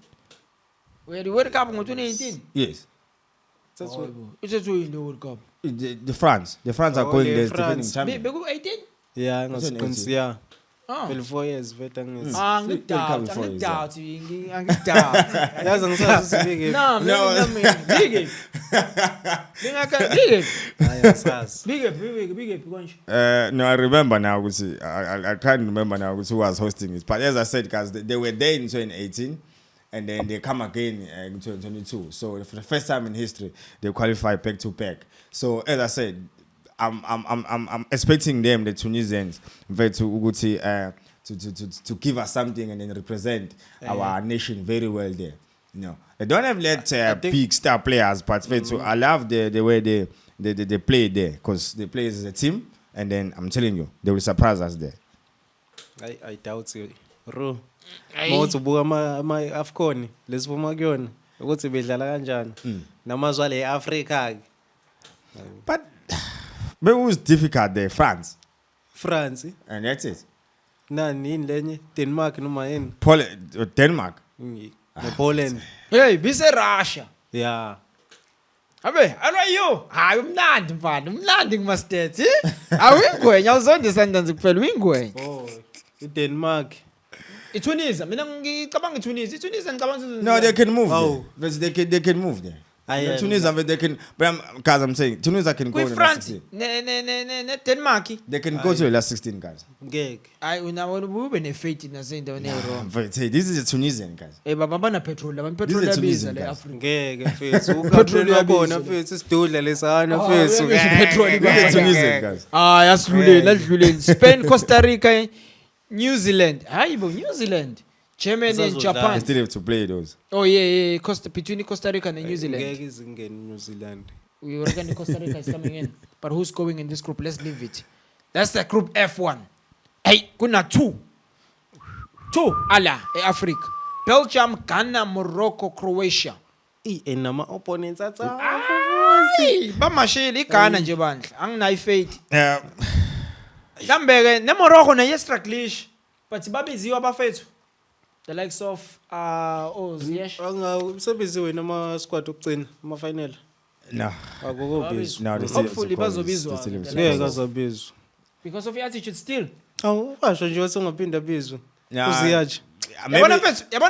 We had the World Cup in 2018. yes. That's what. It's a in the World Cup. The France are Oh, going the there defending France. champion. Bego 18? Yeah, That's what ngos it yeah. Oh. 4 years better ngis. Angidoubt. before is Yazi ngisazi sibike. No, No. big. Big. Ayasazi. Big konje. No, I remember now. I can't remember now who was hosting it. But as I said, guys, they were there in 2018, and then they come again in 2022. So for the first time in history, they qualify back to back. So as I said, I'm expecting them, the Tunisians, to give us something and then represent our nation very well there. You know, they don't have big star players, but I love the way they play there because they play as a team, and then I'm telling you, they will surprise us there. I doubt it. Ro. Ayi. Mawuthi ubuka ama AFCON lesiphuma kuyona ukuthi bedlala kanjani. Namazwe le Africa ke. But who's difficult there? France, France and that's it. nani yini lenye Denmark noma yini Denmark. Poland. Hey, bise Russia. Yeah. Abe, you? Hayi umnandi mfana, umnandi ngumastet, awingwenya uzonde sentence kuphela wingwenya. Oh, Denmark. Tunisia, mina ngicabanga Tunisia ngicabanga. No, they can move. Oh. There. They can move there. Aye, Tunisia, they can. But guys, I'm saying Tunisia can go With to the last France, 16. ne Denmark. They can go to the last 16, guys. Ngeke. Hayi unabona ube ne-faith nasendaweni e-wrong. But hey, this is a Tunisian, guys. Baba bana petrol, abantu This petrol is a yabiza Tunisian le guys. Africa. Ngeke mfethu Petrol ukaphelwa khona yabiza. mfethu isidudla lesana Oh, mfethu. yabiza petrol This is a Tunisian, guys. Yasidluleni. Spain, Costa Rica, New Zealand. Hayibo, New Zealand. Germany and Zazodlala. They Japan. still have to play those. Oh yeah. Between Costa Rica and New Zealand. Ngeke izingene New Zealand. We reckon Costa Rica is coming in. But who's going in this group? Let's leave it. That's the group F1. Hey, kuna two. Africa. Belgium, Ghana, Morocco, Croatia. Nama opponents atsa. Ay, bamashili iGhana nje bandla. Anginayi faith. Yeah. Lambeke ne Morocco na yestruggleish. But babiziwe abafethu. The likes of Ziyech. Angawusebenzi nama squad okugcina ama final. No. Akukho busy. No, they still have to Hopefully call this. bazobizwa. They still have to Yeah, Ngeke call this. azabizwa. Because of your attitude still. Awasho nje wathi ungaphinda bizwa. Nah. Uziyaje. Yabona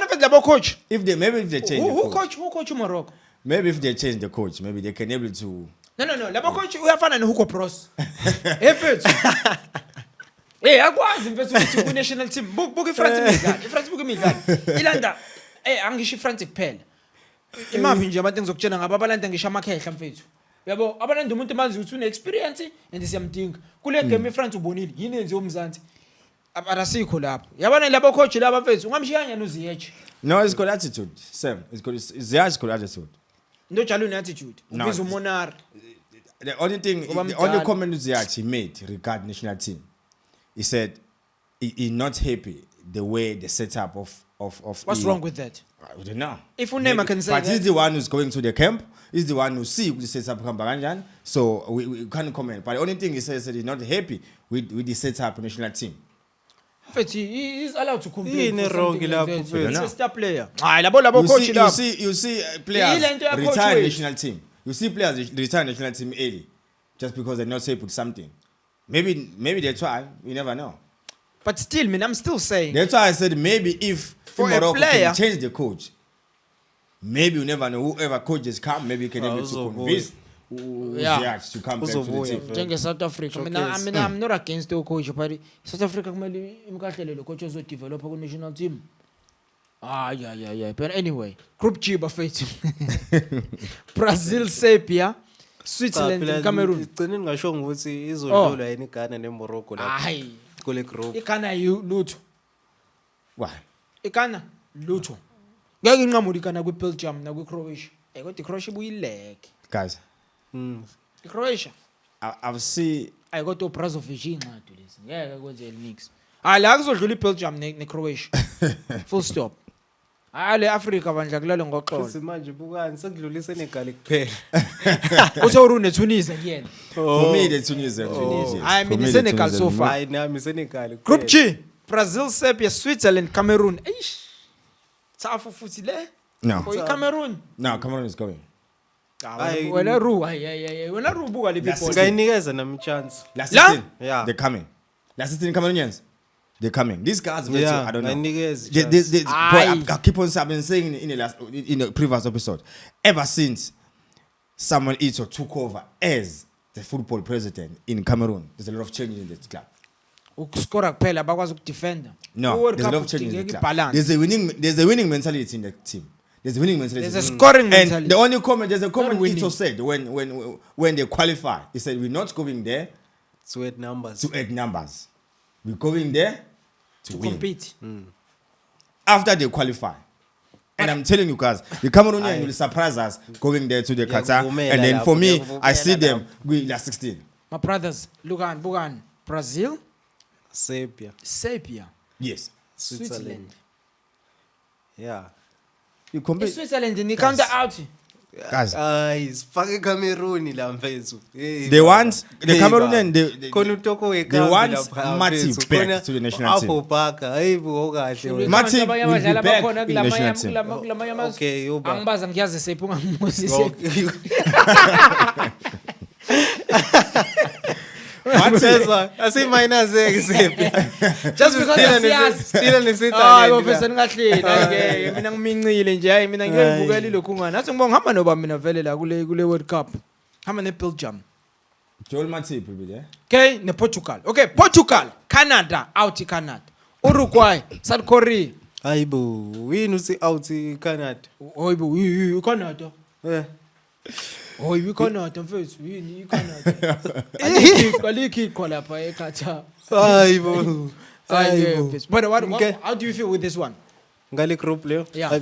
fethu labo coach. If they change Who the coach. who coach Morocco? Maybe if they change the coach, maybe they can able to. No, labo coach uyafana noHugo Bros. Fethu. Akwazi mfethu ukuthi ku national team buka iFrance imidlalo. iFrance buka imidlalo. Ilanda angisho iFrance kuphela. Imaphi nje abantu engizokutshela ngaba abalanda ngisho amakhehla mfethu. Yabo abalanda umuntu manje uthi une experience and siyamdinga. Kule game iFrance ubonile yini enze umzansi. Abasikho lapho. Yabona labo coach laba mfethu ungamshiyanya noZiyech. No, it's got attitude. Sam, it's got attitude. Ndo jalo une attitude. No, Ubiza uMonar. The only thing, Oba the only mdala. comment Ziyachi he made regarding national team, he said he's not happy the way the setup of What's wrong with that? I don't know. If Unema can say but that. he's the one who's going to the camp. He's the one who see the setup Kambaranjan. So we can't comment. But the only thing he says that he's not happy with the setup national team. But he is allowed to complain. Yini for wrong something lapho like that. mfethu? He's a star player. Hayi labo coach lapho. You see players Ile nto ya coach retire wethu. national team. You see players retire national team early just because they're not happy with something. Maybe they try. You never know. But still, I'm still saying. That's why I said maybe if For a Morocco player- can change the coach, maybe you never know. Whoever coaches come, maybe you can able to Uzobuya. convince Yeah. Ziyech to come back to the Uzobuya, team. vele. Njenge South Africa. I'm not against the coach, but South Africa kumele imkahlele lo coach ozo develop ku national team. Yeah. But anyway, Group G bafethu. Brazil, Serbia, Switzerland and Cameroon. igcine ngingasho ukuthi izodlulwa yini iGhana neMorocco lapha Hayi. kule group. Ighana lutho. Why? Ighana lutho. Ngeke inqamuka iGhana kwiBelgium na kwiCroatia. Kodwa iCroatia ibuyileke. Guys, iCroatia. I've seen. Kodwa uBrazovic incwadi lezi. Ngeke kwenze elinix. La kuzodlula iBelgium neCroatia. Full stop. Le Africa bandla kulalo ngoxolo. Futhi manje bukani sekudlula iSenegal kuphela. Uthe urune Tunisia kuyena. For me, the Tunisia. I mean Senegal so far. Hayi nami iSenegal. Group G, Brazil, Serbia, Switzerland, Cameroon. Eish. Tough futhi le. No. For Cameroon. No, Cameroon is going. Wena ru, wena ru buka le people. Ngayinikeza nami chance. Last La? 16. Yeah. They're coming. Last 16 Cameroonians. They're coming. These guys, Yeah, I don't know. ngayinikeza Boy, Aye. I keep on. I've been saying in the previous episode. Ever since Samuel Eto'o took over as the football president in Cameroon, there's a lot of changes in this club. Ukuscora kuphela bakwazi ukudefenda. No, there's a lot of changes in the club. There's a winning mentality in the team. There's a winning mentality. There's a scoring And mentality. the only comment, there's a comment winning. Eto'o said when they qualify. He said, "We're not going there to add numbers. to add numbers. We're going there to win." compete. After they qualify. And I'm telling you guys, the Cameroonian will surprise us going there to the Qatar. And then for me, I see them going last 16. My brothers, Bugan, Brazil, Serbia, Yes. Switzerland. Yeah. You compare, Switzerland in the counter out. guys. Sifake Cameroon la mfethu. They want the Cameroonian. Khona utoko They wekambi want lapha. Matip back to the national team. Apho baka, hayibo kahle. Matip will be back in the national team. Okay, yoba. Angibaza ngiyazi sephi ungambuzi Matezwa, asiminus eksepi. Just because siyazi. Still nesithi. Professor ngahleli ke mina ngimincile nje hayi mina ngiyibukela lokhu ngani. Nathi ngibonga hamba noba mina vele la kule World Cup. Hamba neBelgium. Joel Matip will be there. Okay, nePortugal. Okay, Portugal, Canada, out Canada. Uruguay, South Korea. Hayibo, wini uthi out Canada. Oyibo, Canada. Eh. We Canada mfethu, yini Canada. Aliki lapha eKatar. Hayibo. Hayibo. But how do you feel with this one? Ngale group leyo? Yeah.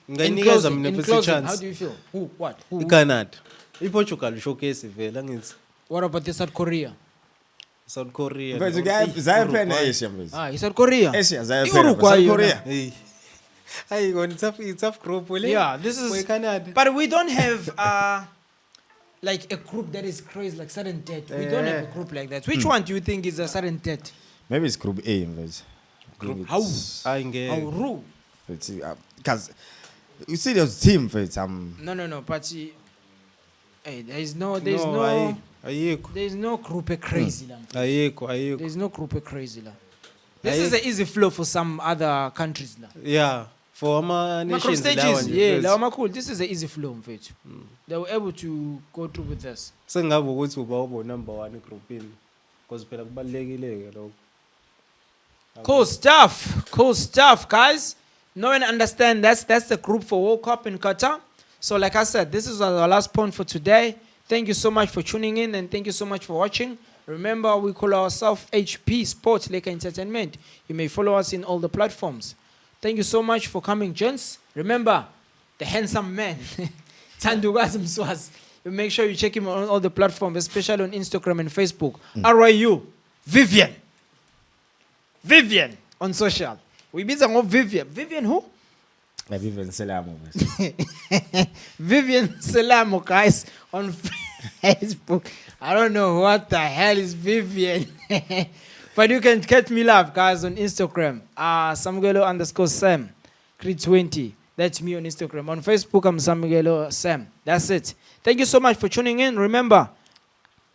Ngayinikeza In mina closing, chance. how do you feel? What? iCanada. iPortugal showcase vele angithi. What about the South Korea? South Korea. But the guy, Zaire Asia. South Korea. Asia, Zaire Uruguay, South Korea. Hey. Hayi gona tough group le. Yeah, this is. Canada. But we don't have like a group that is crazy like sudden death. We don't have a group like that. Which one do you think is a sudden death? Maybe it's Group A. Group how? Ayinge. Because you see those team for it. No. But hey, there's no group crazy la. Ayikho. There's no group crazy la. This is an easy flow for some other countries la. Yeah. For ama nations stages, yeah, la cool. This is an easy flow mfethu. They were able to go through with this. Sengabe ukuthi uba number 1 groupini because phela kubalekile ke lokho. Cool stuff, guys. Know and understand that's the group for World Cup in Qatar. So like I said, this is our last point for today. Thank you so much for tuning in and thank you so much for watching. Remember, we call ourselves HP Sports Lekker Entertainment. You may follow us in all the platforms. Thank you so much for coming, gents. Remember, the handsome man, Tandugazi Mswaz. You make sure you check him on all the platforms, especially on Instagram and Facebook. RYU, Vivian on social. We busy on Vivian. Vivian who? Vivian Selamo. Vivian Selamo, guys, on Facebook. I don't know what the hell is Vivian. But you can catch me live, guys, on Instagram. Samugelo_Sam. Creed20. That's me on Instagram. On Facebook, I'm Samugelo Sam. That's it. Thank you so much for tuning in. Remember,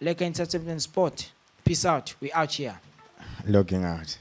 Lekker Entertainment Sport. Peace out. We out here. Logging out.